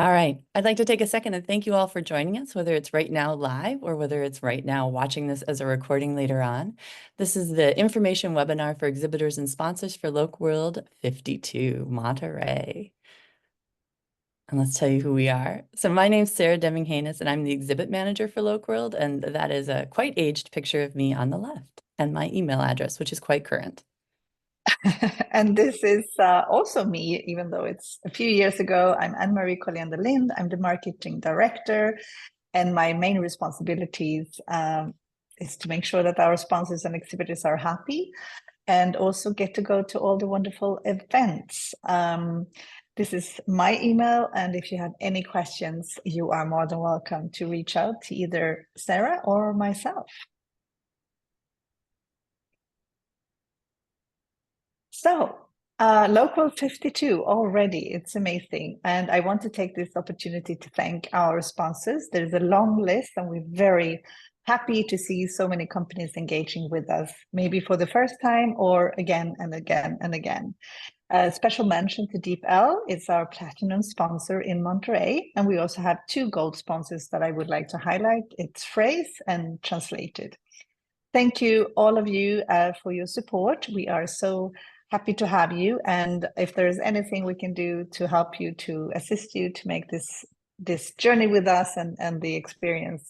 All right. I'd like to take a second and thank you all for joining us, whether it's right now live or whether it's right now watching this as a recording later on. This is the information webinar for exhibitors and sponsors for LocWorld52 Monterey. And let's tell you who we are. So my name's Sarah Deming-Haynes, and I'm the exhibit manager for LocWorld, and that is a quite aged picture of me on the left, and my email address, which is quite current. And this is also me, even though it's a few years ago. I'm Anne-Marie Colliander-Lind. I'm the marketing director, and my main responsibilities is to make sure that our sponsors and exhibitors are happy and also get to go to all the wonderful events. This is my email, and if you have any questions, you are more than welcome to reach out to either Sarah or myself. So, LocWorld52 already, it's amazing. And I want to take this opportunity to thank our sponsors. There's a long list, and we're very happy to see so many companies engaging with us, maybe for the first time or again and again and again. A special mention to DeepL. It's our platinum sponsor in Monterey. And we also have two gold sponsors that I would like to highlight. It's Phrase and Translated. Thank you, all of you, for your support. We are so happy to have you. And if there's anything we can do to help you, to assist you, to make this journey with us and the experience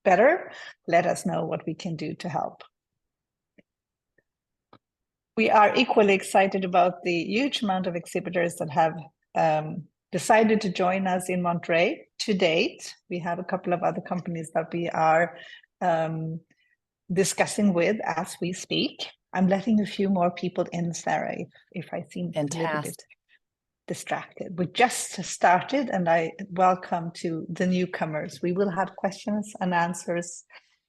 better, let us know what we can do to help. We are equally excited about the huge amount of exhibitors that have decided to join us in Monterey to date. We have a couple of other companies that we are discussing with as we speak. I'm letting a few more people in, Sarah, if I seem a little bit distracted. We just started, and I welcome to the newcomers. We will have questions and answers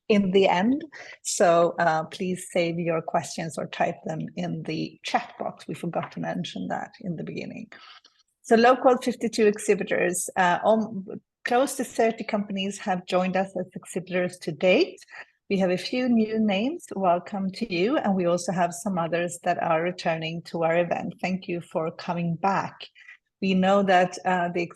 in the end. So please save your questions or type them in the chat box. We forgot to mention that in the beginning. So LocWorld52 exhibitors, close to 30 companies have joined us as exhibitors to date. We have a few new names. Welcome to you. And we also have some others that are returning to our event. Thank you for coming back. We know that the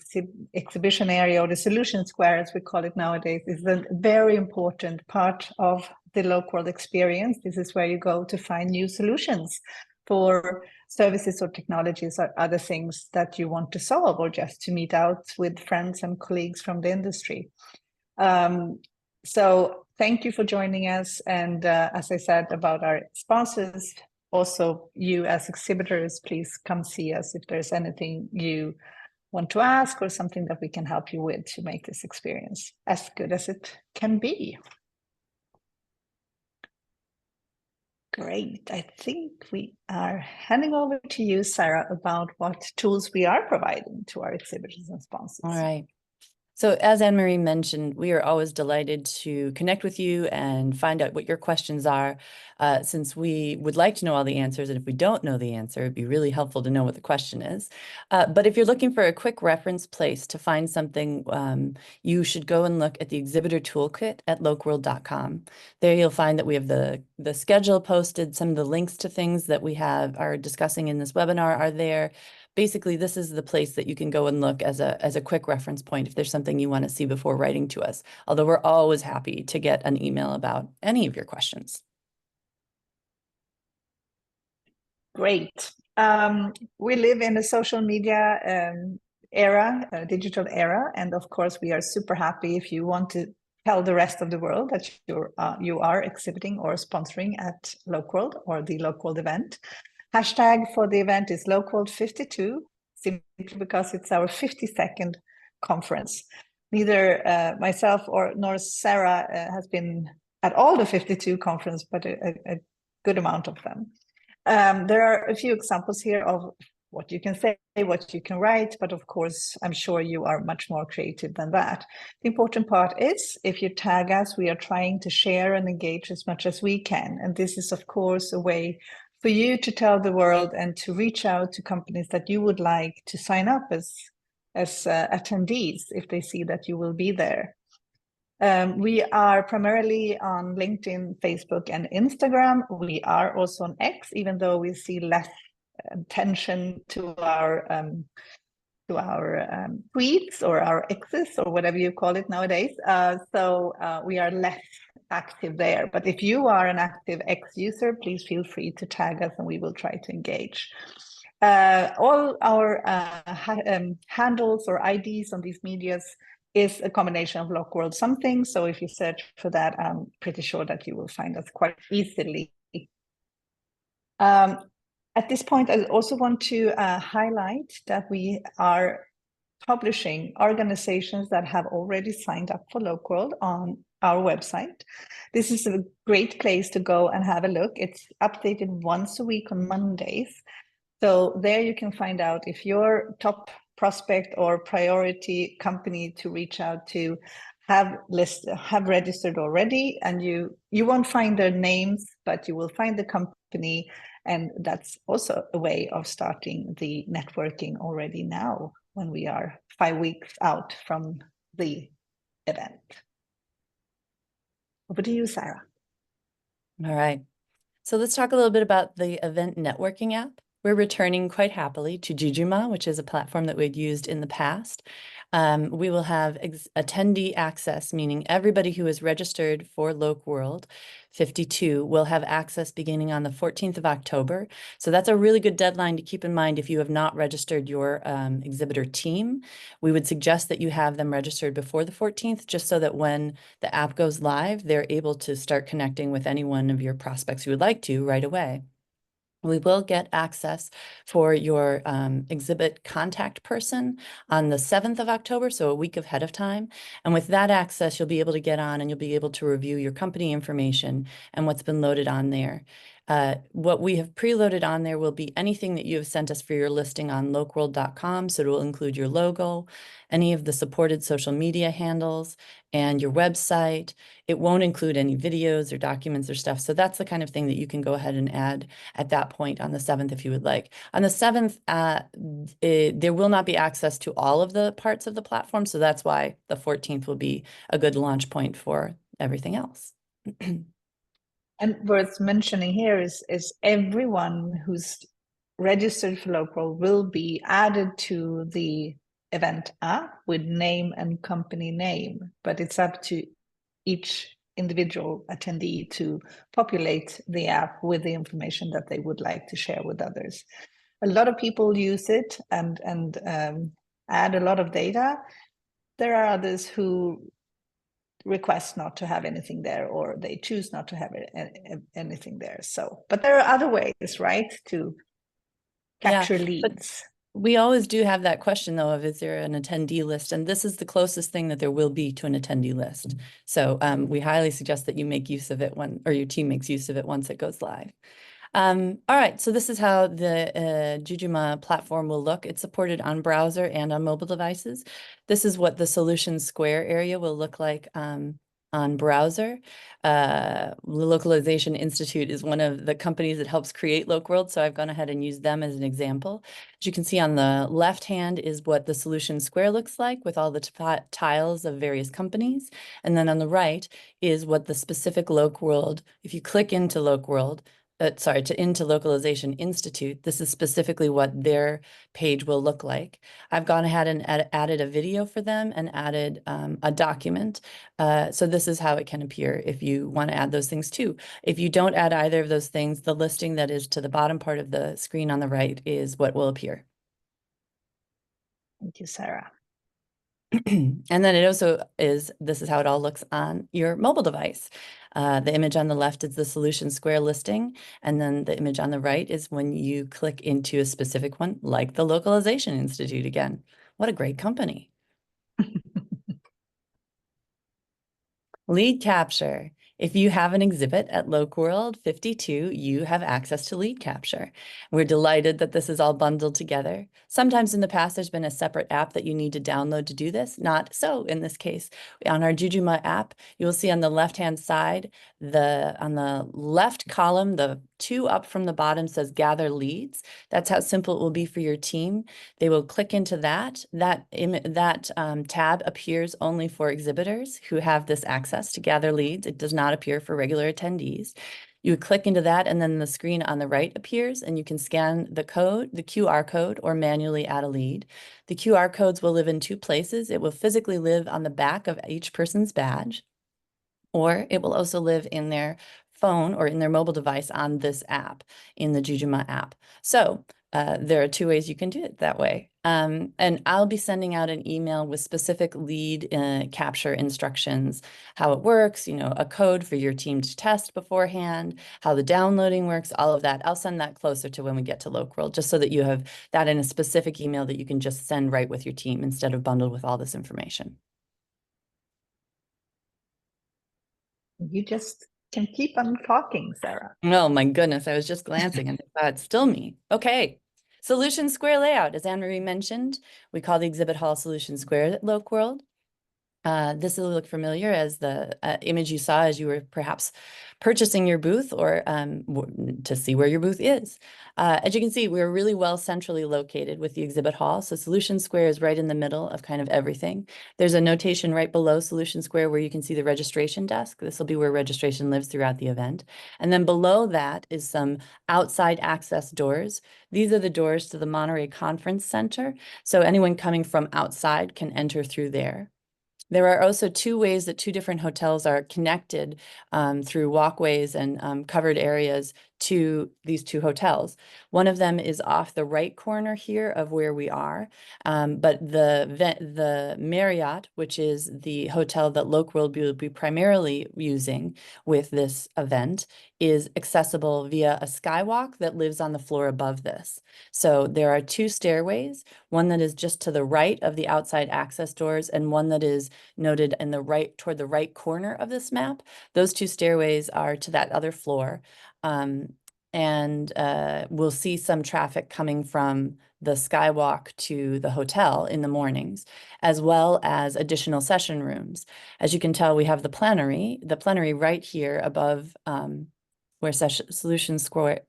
exhibition area, or the solution square, as we call it nowadays, is a very important part of the LocWorld experience. This is where you go to find new solutions for services or technologies or other things that you want to solve, or just to meet out with friends and colleagues from the industry. So thank you for joining us. And as I said about our sponsors, also you as exhibitors, please come see us if there's anything you want to ask or something that we can help you with to make this experience as good as it can be. Great. I think we are handing over to you, Sarah, about what tools we are providing to our exhibitors and sponsors. All right. So as Anne-Marie mentioned, we are always delighted to connect with you and find out what your questions are, since we would like to know all the answers. And if we don't know the answer, it'd be really helpful to know what the question is. But if you're looking for a quick reference place to find something, you should go and look at the exhibitor toolkit at LocWorld.com. There you'll find that we have the schedule posted. Some of the links to things that we are discussing in this webinar are there. Basically, this is the place that you can go and look as a quick reference point if there's something you want to see before writing to us. Although we're always happy to get an email about any of your questions. Great. We live in a social media era, a digital era, and of course we are super happy if you want to tell the rest of the world that you are exhibiting or sponsoring at LocWorld or the LocWorld event. Hashtag for the event is LocWorld52, simply because it's our 52nd conference. Neither myself nor Sarah has been at all the 52 conference, but a good amount of them. There are a few examples here of what you can say, what you can write, but of course, I'm sure you are much more creative than that. The important part is, if you tag us, we are trying to share and engage as much as we can. And this is, of course, a way for you to tell the world and to reach out to companies that you would like to sign up as attendees if they see that you will be there. We are primarily on LinkedIn, Facebook, and Instagram. We are also on X, even though we see less attention to our tweets or our X's or whatever you call it nowadays. So we are less active there. But if you are an active X user, please feel free to tag us and we will try to engage. All our handles or IDs on these medias is a combination of LocWorld something. So if you search for that, I'm pretty sure that you will find us quite easily. At this point, I also want to highlight that we are publishing organizations that have already signed up for LocWorld on our website. This is a great place to go and have a look. It's updated once a week on Mondays. So there you can find out if your top prospect or priority company to reach out to have registered already, and you won't find their names, but you will find the company, and that's also a way of starting the networking already now when we are 5 weeks out from the event. Over to you, Sarah. All right. So let's talk a little bit about the event networking app. We're returning quite happily to Jujuma, which is a platform that we'd used in the past. We will have attendee access, meaning everybody who is registered for LocWorld52 will have access beginning on the 14th of October. So that's a really good deadline to keep in mind if you have not registered your exhibitor team. We would suggest that you have them registered before the 14th, just so that when the app goes live, they're able to start connecting with any one of your prospects who would like to right away. We will get access for your exhibit contact person on the 7th of October, so a week ahead of time. And with that access, you'll be able to get on and you'll be able to review your company information and what's been loaded on there. What we have preloaded on there will be anything that you have sent us for your listing on LocWorld.com. So it will include your logo, any of the supported social media handles, and your website. It won't include any videos or documents or stuff. So that's the kind of thing that you can go ahead and add at that point on the 7th if you would like. On the 7th, there will not be access to all of the parts of the platform. So that's why the 14th will be a good launch point for everything else. And worth mentioning here is everyone who's registered for LocWorld will be added to the event app with name and company name, but it's up to each individual attendee to populate the app with the information that they would like to share with others. A lot of people use it and add a lot of data. There are others who request not to have anything there, or they choose not to have anything there. So, but there are other ways, right, to capture leads. We always do have that question, though, of is there an attendee list? And this is the closest thing that there will be to an attendee list. So we highly suggest that you make use of it or your team makes use of it once it goes live. All right, so this is how the Jujuma platform will look. It's supported on browser and on mobile devices. This is what the Solution Square area will look like on browser. The Localization Institute is one of the companies that helps create LocWorld, so I've gone ahead and used them as an example. As you can see on the left hand is what the Solution Square looks like with all the tiles of various companies. And then on the right is what the specific LocWorld, if you click into LocWorld, into Localization Institute, this is specifically what their page will look like. I've gone ahead and added a video for them and added a document. So this is how it can appear if you want to add those things too. If you don't add either of those things, the listing that is to the bottom part of the screen on the right is what will appear. Thank you, Sarah. And then it also this is how it all looks on your mobile device. The image on the left is the Solution Square listing, and then the image on the right is when you click into a specific one, like the Localization Institute again. What a great company. Lead capture. If you have an exhibit at LocWorld52, you have access to lead capture. We're delighted that this is all bundled together. Sometimes in the past, there's been a separate app that you need to download to do this. Not so in this case. On our Jujuma app, you will see on the left-hand side, on the left column, the 2 up from the bottom says Gather Leads. That's how simple it will be for your team. They will click into that. That tab appears only for exhibitors who have this access to gather leads. It does not appear for regular attendees. You would click into that, and then the screen on the right appears, and you can scan the code, the QR code, or manually add a lead. The QR codes will live in two places. It will physically live on the back of each person's badge, or it will also live in their phone or in their mobile device on this app, in the Jujuma app. So there are two ways you can do it that way. And I'll be sending out an email with specific lead capture instructions, how it works, a code for your team to test beforehand, how the downloading works, all of that. I'll send that closer to when we get to LocWorld, just so that you have that in a specific email that you can just send right with your team instead of bundled with all this information. You just can keep on talking, Sarah. Oh my goodness, I was just glancing and I thought it's still me. Okay. Solution Square layout. As Anne-Marie mentioned, we call the exhibit hall Solution Square at LocWorld. This will look familiar as the image you saw as you were perhaps purchasing your booth, or to see where your booth is. As you can see, we're really well centrally located with the exhibit hall. So Solution Square is right in the middle of kind of everything. There's a notation right below Solution Square where you can see the registration desk. This will be where registration lives throughout the event. And then below that is some outside access doors. These are the doors to the Monterey Conference Center. So anyone coming from outside can enter through there. There are also two ways that two different hotels are connected through walkways and covered areas to these two hotels. One of them is off the right corner here of where we are, but the Marriott, which is the hotel that LocWorld will be primarily using with this event, is accessible via a skywalk that lives on the floor above this. So there are two stairways, one that is just to the right of the outside access doors and one that is noted in the right toward the right corner of this map. Those two stairways are to that other floor. And we'll see some traffic coming from the skywalk to the hotel in the mornings, as well as additional session rooms. As you can tell, we have the plenary right here above where Solution Square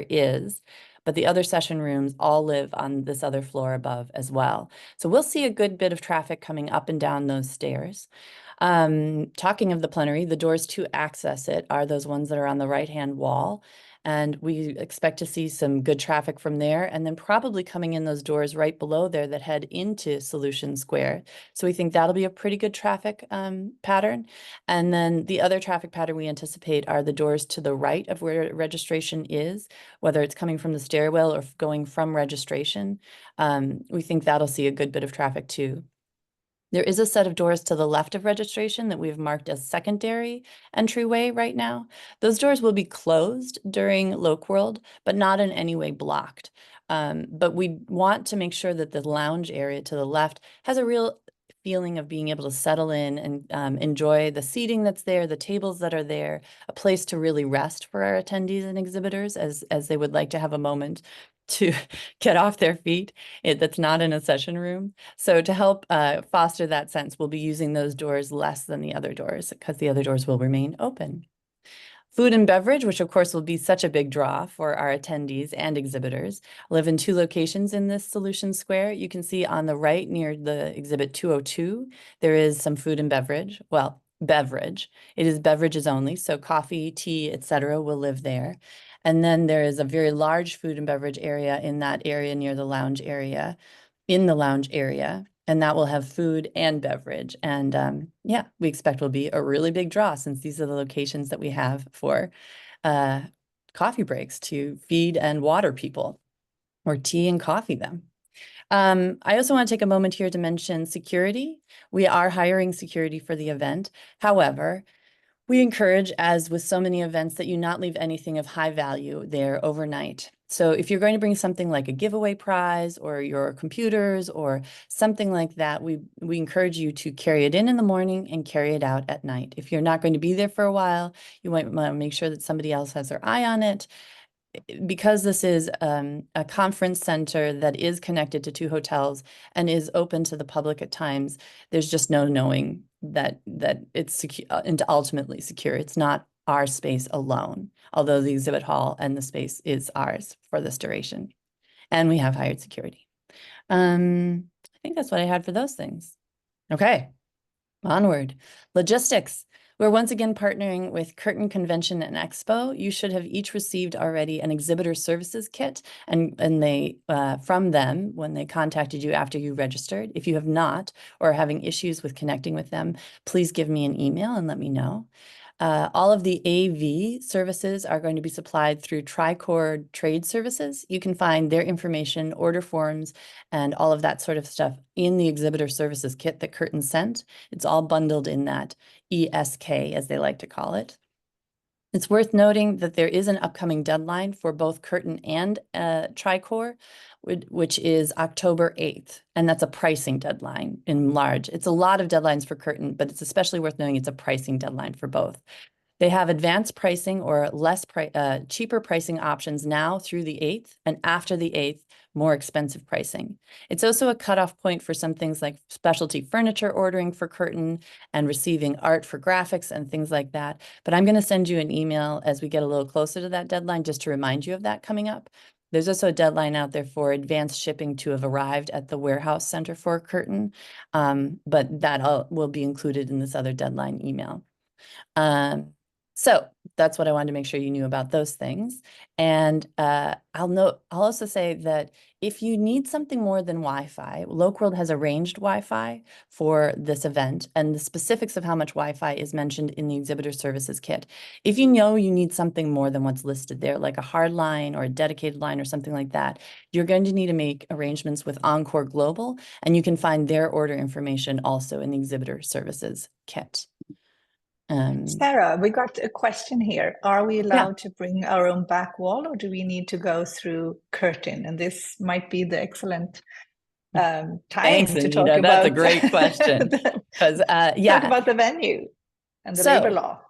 is, but the other session rooms all live on this other floor above as well. So we'll see a good bit of traffic coming up and down those stairs. Talking of the plenary, the doors to access it are those ones that are on the right-hand wall. And we expect to see some good traffic from there, and then probably coming in those doors right below there that head into Solution Square. So we think that'll be a pretty good traffic pattern. And then the other traffic pattern we anticipate are the doors to the right of where registration is, whether it's coming from the stairwell or going from registration. We think that'll see a good bit of traffic too. There is a set of doors to the left of registration that we've marked as secondary entryway right now. Those doors will be closed during LocWorld, but not in any way blocked. But we want to make sure that the lounge area to the left has a real feeling of being able to settle in and enjoy the seating that's there, the tables that are there, a place to really rest for our attendees and exhibitors as they would like to have a moment to get off their feet. That's not in a session room. So to help foster that sense, we'll be using those doors less than the other doors because the other doors will remain open. Food and beverage, which of course will be such a big draw for our attendees and exhibitors, live in two locations in this Solution Square. You can see on the right near the exhibit 202, there is some food and beverage. Well, beverage. It is beverages only, so coffee, tea, etc. will live there. And then there is a very large food and beverage area in that area near the lounge area, and that will have food and beverage. And yeah, we expect will be a really big draw since these are the locations that we have for coffee breaks to feed and water people, or tea and coffee them. I also want to take a moment here to mention security. We are hiring security for the event. However, we encourage, as with so many events, that you not leave anything of high value there overnight. So if you're going to bring something like a giveaway prize or your computers or something like that, we encourage you to carry it in the morning and carry it out at night. If you're not going to be there for a while, you might want to make sure that somebody else has their eye on it. Because this is a conference center that is connected to two hotels and is open to the public at times, there's just no knowing that it's secure and ultimately secure. It's not our space alone, although the exhibit hall and the space is ours for this duration. And we have hired security. I think that's what I had for those things. Okay, onward. Logistics. We're once again partnering with Curtain Convention and Expo. You should have each received already an exhibitor services kit and they from them when they contacted you after you registered. If you have not or are having issues with connecting with them, please give me an email and let me know. All of the AV services are going to be supplied through Tricord Trade Services. You can find their information, order forms, and all of that sort of stuff in the exhibitor services kit that Curtin sent. It's all bundled in that ESK, as they like to call it. It's worth noting that there is an upcoming deadline for both Curtin and Tricor, which is October 8th, and that's a pricing deadline in large. It's a lot of deadlines for Curtin, but it's especially worth knowing it's a pricing deadline for both. They have advanced pricing or cheaper pricing options now through the 8th, and after the 8th, more expensive pricing. It's also a cutoff point for some things like specialty furniture ordering for Curtin and receiving art for graphics and things like that. But I'm going to send you an email as we get a little closer to that deadline just to remind you of that coming up. There's also a deadline out there for advanced shipping to have arrived at the warehouse center for Curtin, but that will be included in this other deadline email. So that's what I wanted to make sure you knew about those things. And I'll also say that if you need something more than Wi-Fi, LocWorld has arranged Wi-Fi for this event, and the specifics of how much Wi-Fi is mentioned in the exhibitor services kit. If you know you need something more than what's listed there, like a hard line or a dedicated line or something like that, you're going to need to make arrangements with Encore Global, and you can find their order information also in the exhibitor services kit. Sarah, we got a question here. Are we Yeah. allowed to bring our own back wall, or do we need to go through Curtin? And this might be the excellent Thanks, time to talk Anita. That's a about great question. Because talk about the venue and the labor So law.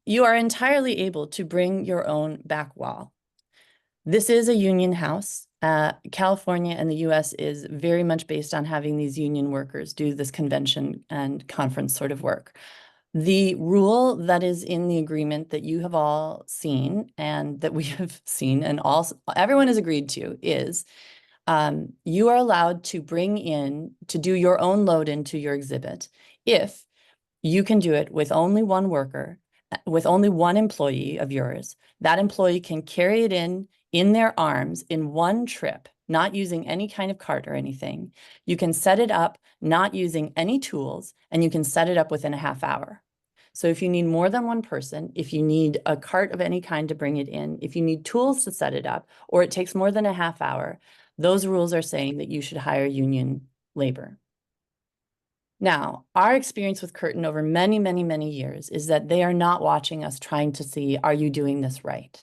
you are entirely able to bring your own back wall. This is a union house. California and the US is very much based on having these union workers do this convention and conference sort of work. The rule that is in the agreement that you have all seen and that we have seen and everyone has agreed to is you are allowed to to do your own load into your exhibit if you can do it with only one worker, with only one employee of yours. That employee can carry it in their arms in one trip, not using any kind of cart or anything. You can set it up not using any tools, and you can set it up within a half hour. So if you need more than one person, if you need a cart of any kind to bring it in, if you need tools to set it up, or it takes more than a half hour, those rules are saying that you should hire union labor. Now, our experience with Curtin over many, many, many years is that they are not watching us trying to see, are you doing this right?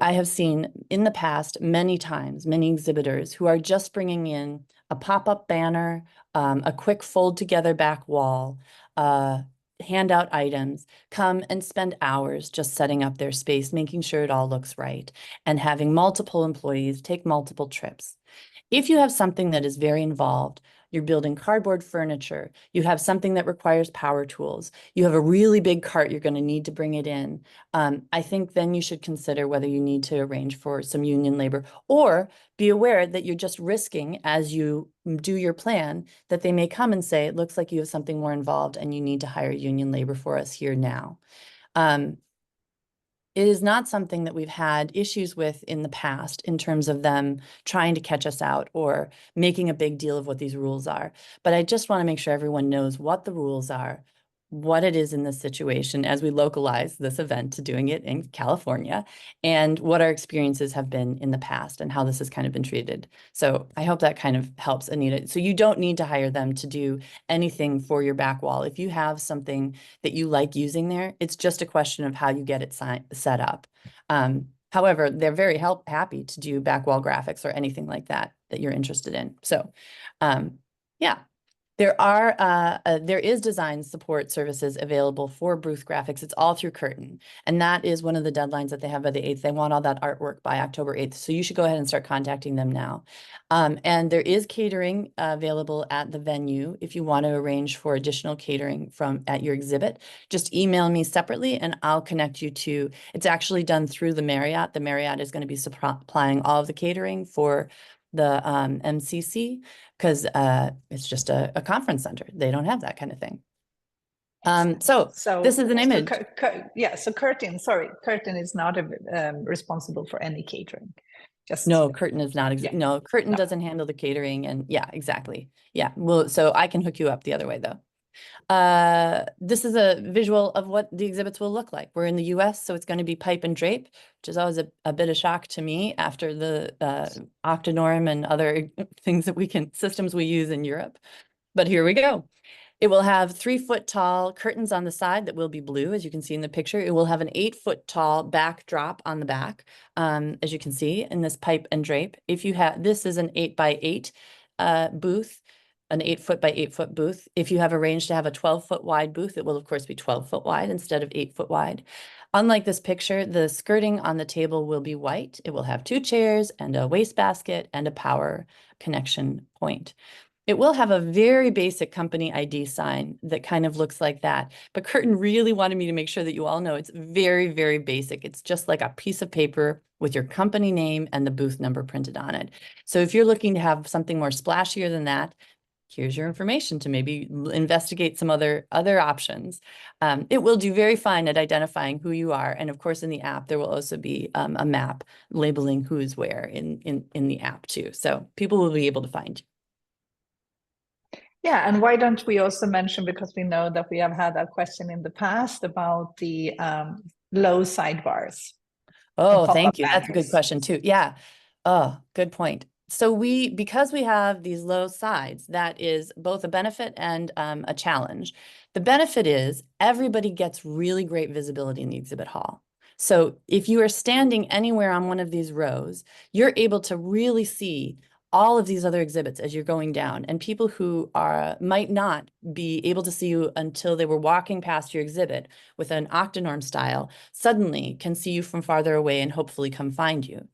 I have seen in the past many times, many exhibitors who are just bringing in a pop-up banner, a quick fold together back wall, handout items, come and spend hours just setting up their space, making sure it all looks right, and having multiple employees take multiple trips. If you have something that is very involved, you're building cardboard furniture, you have something that requires power tools, you have a really big cart, you're going to need to bring it in. I think then you should consider whether you need to arrange for some union labor or be aware that you're just risking as you do your plan that they may come and say, it looks like you have something more involved and you need to hire union labor for us here now. It is not something that we've had issues with in the past in terms of them trying to catch us out or making a big deal of what these rules are. But I just want to make sure everyone knows what the rules are, what it is in this situation as we localize this event to doing it in California, and what our experiences have been in the past and how this has kind of been treated. So I hope that kind of helps, Anita. So you don't need to hire them to do anything for your back wall. If you have something that you like using there, it's just a question of how you get it set up. However, they're very happy to do back wall graphics or anything like that you're interested in. So yeah. There is design support services available for booth graphics. It's all through Curtin. And that is one of the deadlines that they have by the 8th. They want all that artwork by October 8th. So you should go ahead and start contacting them now. And there is catering available at the venue if you want to arrange for additional catering at your exhibit. Just email me separately and I'll connect you to, it's actually done through the Marriott. The Marriott is going to be supplying all of the catering for the MCC because it's just a conference center. They don't have that kind of thing. So this So, is an so image. yeah, so curtain, sorry, curtain is not responsible for any catering. Just, No, Curtin is not, yeah, no, Curtin no. doesn't handle the catering and yeah, exactly. Yeah, well, so I can hook you up the other way though. This is a visual of what the exhibits will look like. We're in the US, so it's going to be pipe and drape, which is always a bit of shock to me after the octonorm and other things that systems we use in Europe. But here we go. It will have 3-foot tall curtains on the side that will be blue, as you can see in the picture. It will have an 8-foot tall backdrop on the back, as you can see in this pipe and drape. If you have, this is an 8x8 booth, an 8-foot by 8-foot booth. If you have arranged to have a 12-foot wide booth, it will of course be 12-foot wide instead of 8-foot wide. Unlike this picture, the skirting on the table will be white. It will have 2 chairs and a wastebasket and a power connection point. It will have a very basic company ID sign that kind of looks like that. But Curtin really wanted me to make sure that you all know it's very, very basic. It's just like a piece of paper with your company name and the booth number printed on it. So if you're looking to have something more splashier than that, here's your information to maybe investigate some other options. It will do very fine at identifying who you are. And of course, in the app, there will also be a map labeling who's where in the app too. So people will be able to find you. Yeah, and why don't we also mention, because we know that we have had that question in the past about the low sidebars and Oh, pop-up thank you. That's a good banners. question too. Yeah. Oh, good point. So because we have these low sides, that is both a benefit and a challenge. The benefit is everybody gets really great visibility in the exhibit hall. So if you are standing anywhere on one of these rows, you're able to really see all of these other exhibits as you're going down. And people who might not be able to see you until they were walking past your exhibit with an octonorm style suddenly can see you from farther away and hopefully come find you.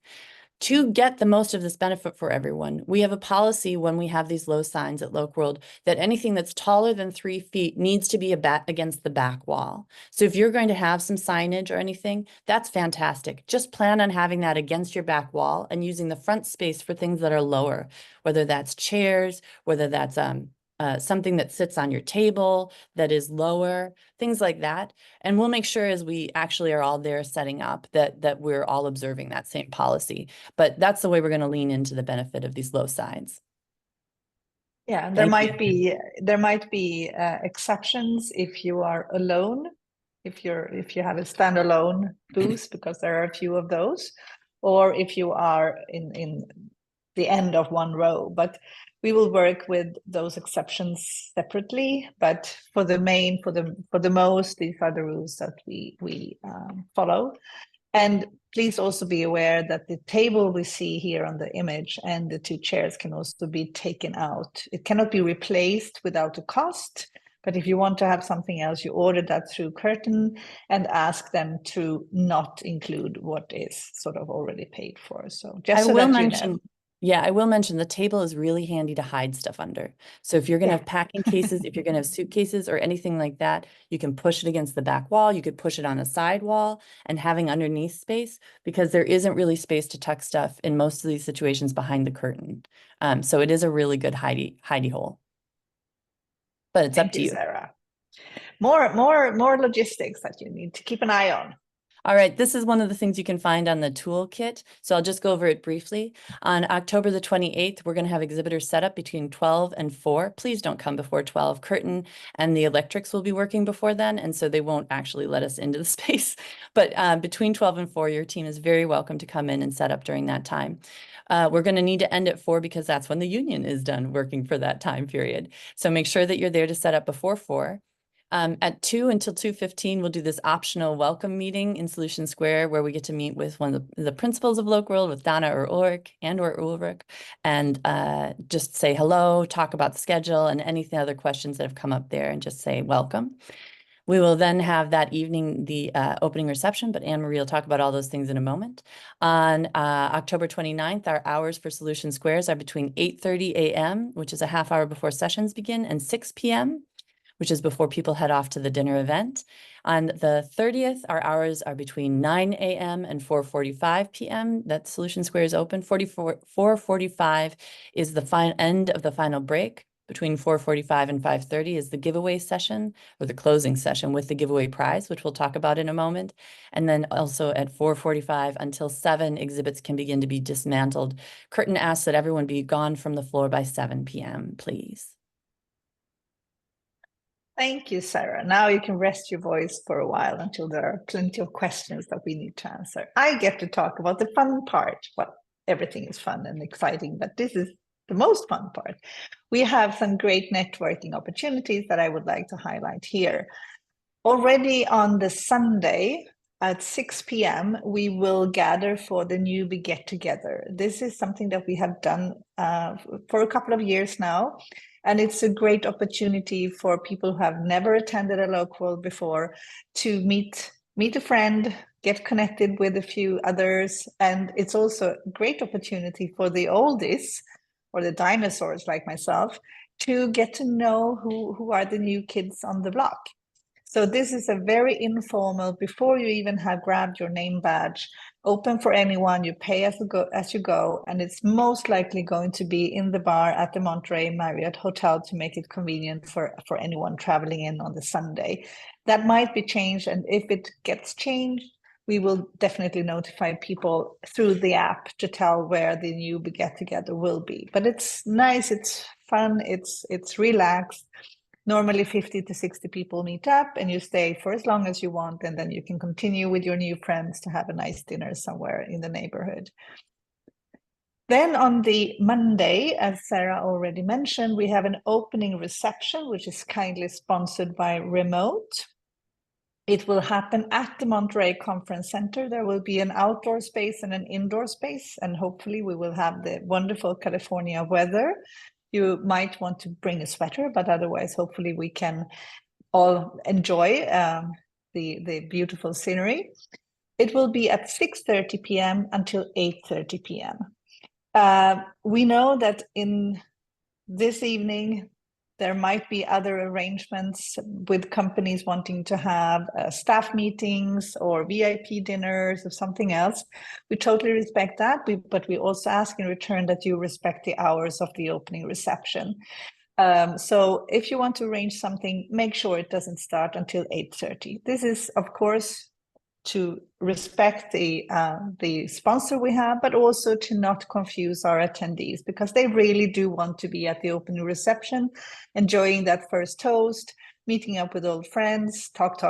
To get the most of this benefit for everyone, we have a policy when we have these low signs at LocWorld that anything that's taller than 3 feet needs to be against the back wall. So if you're going to have some signage or anything, that's fantastic. Just plan on having that against your back wall and using the front space for things that are lower, whether that's chairs, whether that's something that sits on your table that is lower, things like that. And we'll make sure as we actually are all there setting up that we're all observing that same policy. But that's the way we're going to lean into the benefit of these low sides. Yeah, Thank there might be exceptions if you are alone, if you have a standalone booth, because there are a few of those, or if you are in the end of one row. But we will work with those exceptions separately. But for the most, these are the rules that we follow. And please also be aware that the table we see here on the image and the 2 chairs can also be taken out. It cannot be replaced without a cost. But if you want to have something else, you order that through Curtain and ask them to not include what is sort of already paid for. So I just so will that you know. mention, yeah, I will mention the table is really handy to hide stuff under. So if you're going to Yeah. have packing cases, if you're going to have suitcases or anything like that, you can push it against the back wall. You could push it on a side wall and having underneath space because there isn't really space to tuck stuff in most of these situations behind the curtain. So it is a really good hidey hole. But it's up Thank to you, you. Sarah. More logistics that you need to keep an eye on. All right, this is one of the things you can find on the toolkit. So I'll just go over it briefly. On October the 28th, we're going to have exhibitors set up between 12 and 4. Please don't come before 12. Curtain and the electrics will be working before then, and so they won't actually let us into the space. But between 12 and 4, your team is very welcome to come in and set up during that time. We're going to need to end at 4 because that's when the union is done working for that time period. So make sure that you're there to set up before 4. At 2 until 2:15, we'll do this optional welcome meeting in Solution Square where we get to meet with one of the principals of LocWorld, with Donna or Ulrich, and just say hello, talk about the schedule and anything other questions that have come up there and just say welcome. We will then have that evening the opening reception, but Anne-Marie will talk about all those things in a moment. On October 29th, our hours for Solution Squares are between 8:30 a.m., which is a half hour before sessions begin, and 6 p.m., which is before people head off to the dinner event. On the 30th, our hours are between 9 a.m. and 4:45 p.m. That Solution Square is open. 4:45 is the end of the final break. Between 4:45 and 5:30 is the giveaway session, or the closing session with the giveaway prize, which we'll talk about in a moment. And then also at 4:45 until 7, exhibits can begin to be dismantled. Curtin asks that everyone be gone from the floor by 7 p.m., please. Thank you, Sarah. Now you can rest your voice for a while until there are plenty of questions that we need to answer. I get to talk about the fun part. Well, everything is fun and exciting, but this is the most fun part. We have some great networking opportunities that I would like to highlight here. Already on the Sunday at 6 p.m., we will gather for the newbie get-together. This is something that we have done for a couple of years now. And it's a great opportunity for people who have never attended a LocWorld before to meet a friend, get connected with a few others. And it's also a great opportunity for the oldies or the dinosaurs like myself to get to know who are the new kids on the block. So this is a very informal, before you even have grabbed your name badge, open for anyone, you pay as you go, and it's most likely going to be in the bar at the Monterey Marriott Hotel to make it convenient for anyone traveling in on the Sunday. That might be changed, and if it gets changed, we will definitely notify people through the app to tell where the new get-together will be. But it's nice, it's fun, it's relaxed. Normally 50 to 60 people meet up and you stay for as long as you want, and then you can continue with your new friends to have a nice dinner somewhere in the neighborhood. Then on the Monday, as Sarah already mentioned, we have an opening reception, which is kindly sponsored by Remote. It will happen at the Monterey Conference Center. There will be an outdoor space and an indoor space, and hopefully we will have the wonderful California weather. You might want to bring a sweater, but otherwise, hopefully we can all enjoy the beautiful scenery. It will be at 6:30 p.m. until 8:30 p.m. We know that in this evening, there might be other arrangements with companies wanting to have staff meetings or VIP dinners or something else. We totally respect that, but we also ask in return that you respect the hours of the opening reception. So if you want to arrange something, make sure it doesn't start until 8:30. This is, of course, to respect the sponsor we have, but also to not confuse our attendees, because they really do want to be at the opening reception, enjoying that first toast, meeting up with old friends, talk,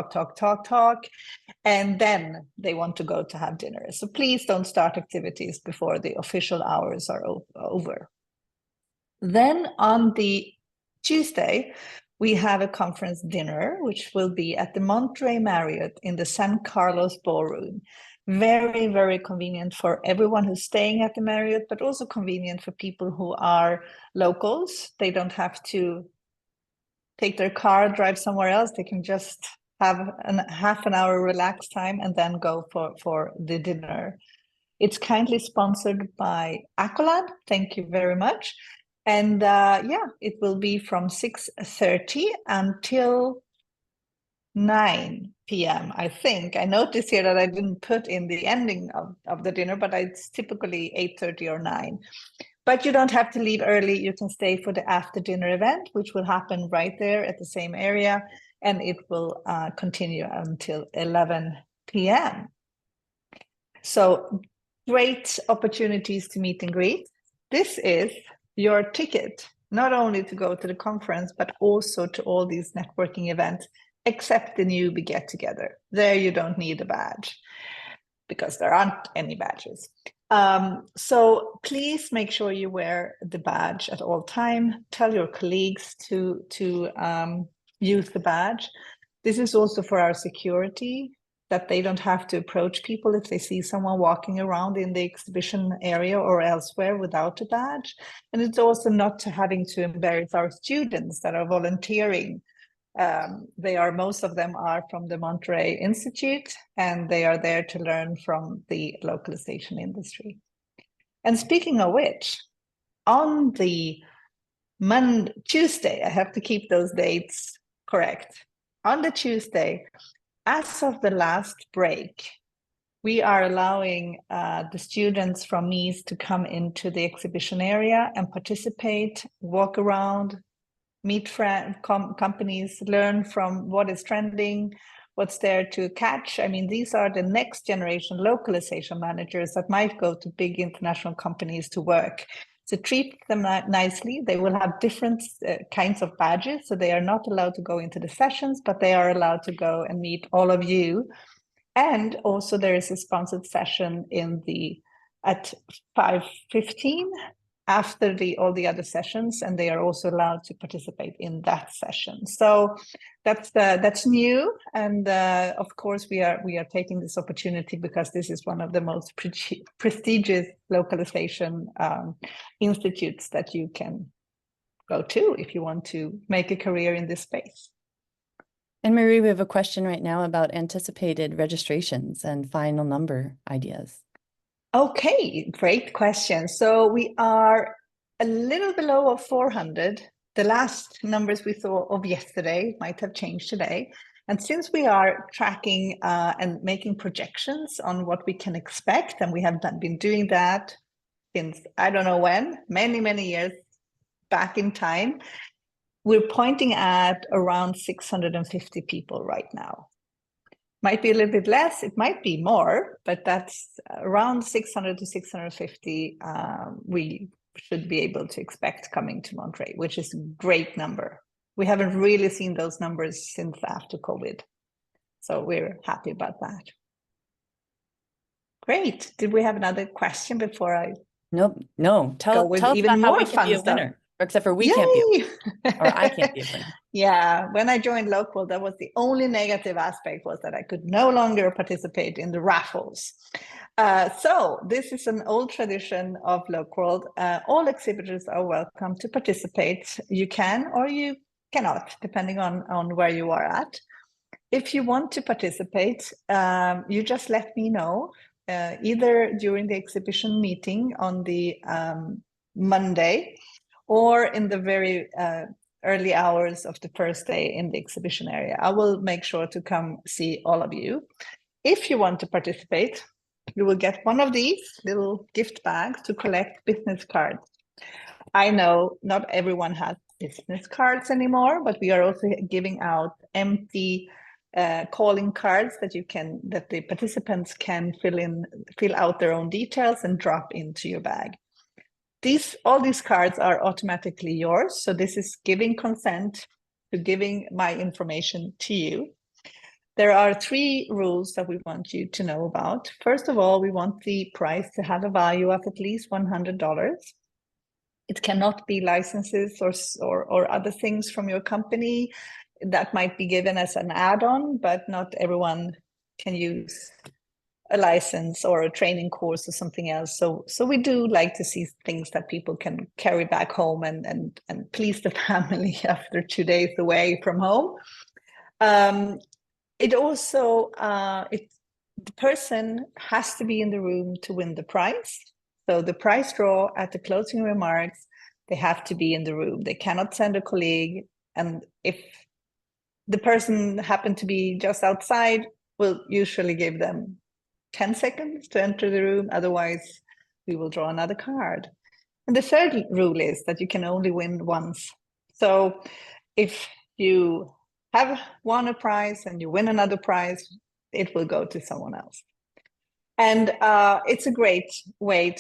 and then they want to go to have dinner. So please don't start activities before the official hours are over. Then on the Tuesday, we have a conference dinner, which will be at the Monterey Marriott in the San Carlos Ballroom. Very, very convenient for everyone who's staying at the Marriott, but also convenient for people who are locals. They don't have to take their car, drive somewhere else. They can just have half an hour relaxed time and then go for the dinner. It's kindly sponsored by Accolade. Thank you very much. And it will be from 6:30 until 9 p.m. I think. I noticed here that I didn't put in the ending of the dinner, but it's typically 8:30 or 9. But you don't have to leave early. You can stay for the after dinner event, which will happen right there at the same area. And it will continue until 11 p.m. So great opportunities to meet and greet. This is your ticket, not only to go to the conference, but also to all these networking events, except the newbie get-together. There you don't need a badge because there aren't any badges. So please make sure you wear the badge at all time. Tell your colleagues to use the badge. This is also for our security, that they don't have to approach people if they see someone walking around in the exhibition area or elsewhere without a badge. And it's also not having to embarrass our students that are volunteering. Most of them are from the Monterey Institute, and they are there to learn from the localization industry. And speaking of which, on the Tuesday, I have to keep those dates correct. On the Tuesday, as of the last break, we are allowing the students from MEAS to come into the exhibition area and participate, walk around, meet companies, learn from what is trending, what's there to catch. I mean, these are the next generation localization managers that might go to big international companies to work. So treat them nicely. They will have different kinds of badges. So they are not allowed to go into the sessions, but they are allowed to go and meet all of you. And also there is a sponsored session at 5:15 after all the other sessions, and they are also allowed to participate in that session. So that's new, and of course we are taking this opportunity because this is one of the most prestigious localization institutes that you can go to if you want to make a career in this space. And Marie, we have a question right now about anticipated registrations and final number ideas. Okay, great question. So we are a little below 400. The last numbers we saw of yesterday might have changed today. And since we are tracking and making projections on what we can expect, and we have been doing that since I don't know when, many, many years back in time, we're pointing at around 650 people right now. Might be a little bit less, it might be more, but that's around 600 to 650 we should be able to expect coming to Monterey, which is a great number. We haven't really seen those numbers since after COVID. So we're happy about that. Great. Did we have another question before I Nope. No. Tell us even about how more we can fun be a stuff? winner. Or except for we Yay! can't be or I can't be a winner. Yeah, when I joined LocWorld, that was the only negative aspect, was that I could no longer participate in the raffles. So this is an old tradition of LocWorld. All exhibitors are welcome to participate. You can or you cannot, depending on where you are at. If you want to participate, you just let me know, either during the exhibition meeting on the Monday, or in the very early hours of the first day in the exhibition area. I will make sure to come see all of you. If you want to participate, you will get one of these little gift bags to collect business cards. I know not everyone has business cards anymore, but we are also giving out empty calling cards that the participants can fill out their own details and drop into your bag. All these cards are automatically yours. So this is giving consent to giving my information to you. There are 3 rules that we want you to know about. First of all, we want the prize to have a value of at least $100. It cannot be licenses or other things from your company that might be given as an add-on, but not everyone can use a license or a training course or something else. So we do like to see things that people can carry back home and please the family after 2 days away from home. It also, the person has to be in the room to win the prize. So the prize draw at the closing remarks, they have to be in the room. They cannot send a colleague. And if the person happened to be just outside, we'll usually give them 10 seconds to enter the room. Otherwise, we will draw another card. And the third rule is that you can only win once. So if you have won a prize and you win another prize, it will go to someone else. And it's a great way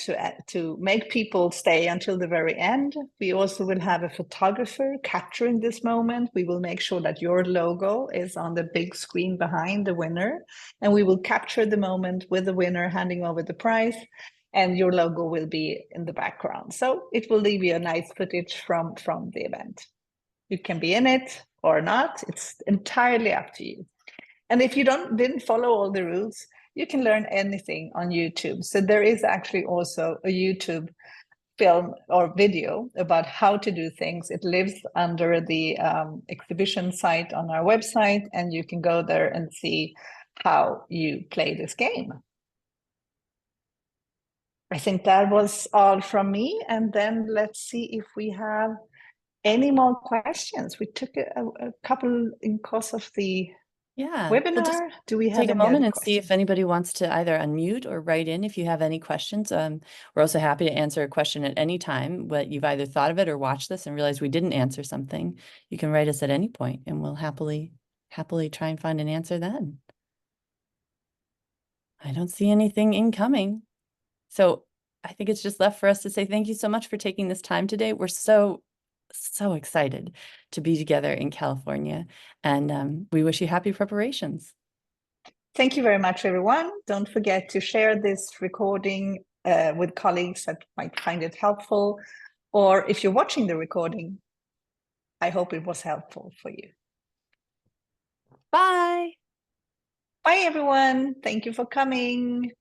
to make people stay until the very end. We also will have a photographer capturing this moment. We will make sure that your logo is on the big screen behind the winner, and we will capture the moment with the winner handing over the prize, and your logo will be in the background. So it will leave you a nice footage from the event. You can be in it or not. It's entirely up to you. And if you didn't follow all the rules, you can learn anything on YouTube. So there is actually also a YouTube film or video about how to do things. It lives under the exhibition site on our website, and you can go there and see how you play this game. I think that was all from me. And then let's see if we have any more questions. We took a couple in course of the Yeah, we'll just webinar. Do we have take a any other moment and see if questions? anybody wants to either unmute or write in if you have any questions. We're also happy to answer a question at any time, but you've either thought of it or watched this and realized we didn't answer something. You can write us at any point and we'll happily try and find an answer then. I don't see anything incoming. So I think it's just left for us to say thank you so much for taking this time today. We're so excited to be together in California, and we wish you happy preparations. Thank you very much, everyone. Don't forget to share this recording with colleagues that might find it helpful. Or if you're watching the recording, I hope it was helpful for you. Bye. Bye, everyone. Thank you for coming.